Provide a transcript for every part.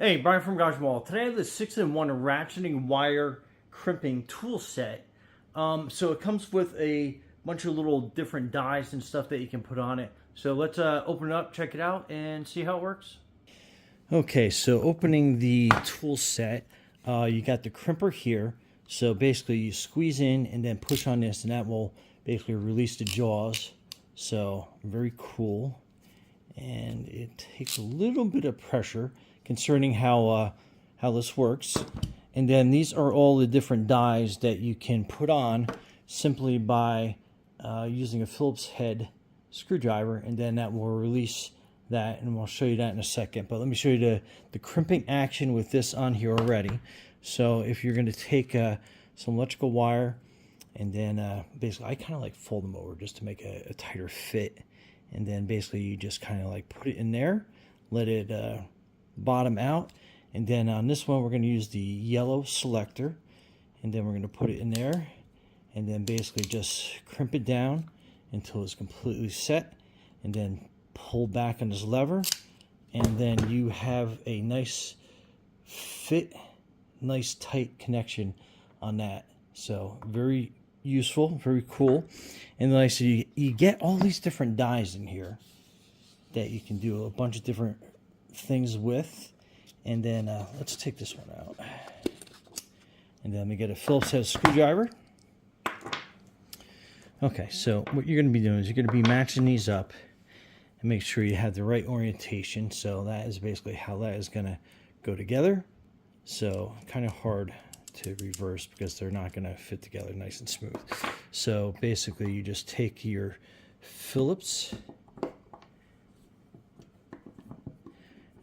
Hey, Brian from Garage Mall. Today I have the 6-in-1 ratcheting wire crimping tool set. So it comes with a bunch of little different dies and stuff that you can put on it. So let's open it up, check it out, and see how it works. Okay, so opening the tool set, you got the crimper here. So basically you squeeze in and then push on this, and that will basically release the jaws. So very cool. And it takes a little bit of pressure concerning how this works. And then these are all the different dies that you can put on simply by using a Phillips head screwdriver, and then that will release that, and I'll show you that in a second. But let me show you the crimping action with this on here already. So if you're going to take some electrical wire, and then basically I kind of like fold them over just to make a tighter fit. And then basically you just kind of like put it in there, let it bottom out. And then on this one we're going to use the yellow selector, and then we're going to put it in there, and then basically just crimp it down until it's completely set, and then pull back on this lever, and then you have a nice fit, nice tight connection on that. So very useful, very cool. And like I said, you get all these different dies in here that you can do a bunch of different things with. And then let's take this one out, and then we get a Phillips head screwdriver. Okay, so what you're going to be doing is you're going to be matching these up and make sure you have the right orientation. So that is basically how that is going to go together. So kind of hard to reverse because they're not going to fit together nice and smooth. So basically you just take your Phillips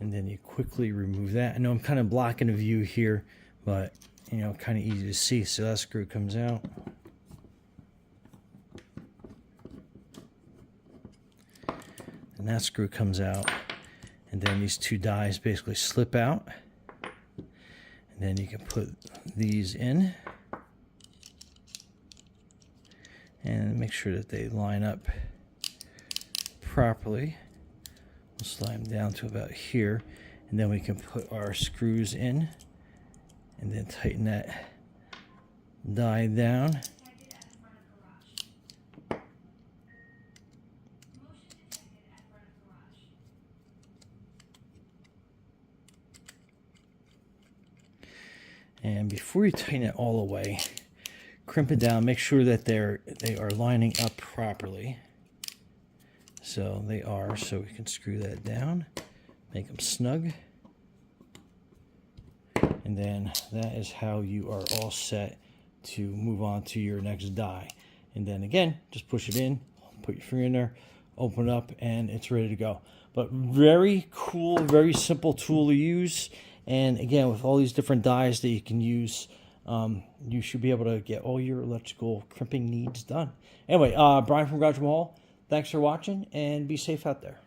and then you quickly remove that. I know I'm kind of blocking the view here, but you know, kind of easy to see. So that screw comes out. And that screw comes out. And then these two dies basically slip out. And then you can put these in and make sure that they line up properly. We'll slide them down to about here, and then we can put our screws in and then tighten that die down. And before you tighten it all the way, crimp it down. Make sure that they are lining up properly. So they are. So we can screw that down, make them snug, and then that is how you are all set to move on to your next die. And then again, just push it in, put your finger in there, open it up, and it's ready to go. But very cool, very simple tool to use. And again, with all these different dies that you can use, you should be able to get all your electrical crimping needs done. Anyway, Brian from Garage Mall, thanks for watching, and be safe out there.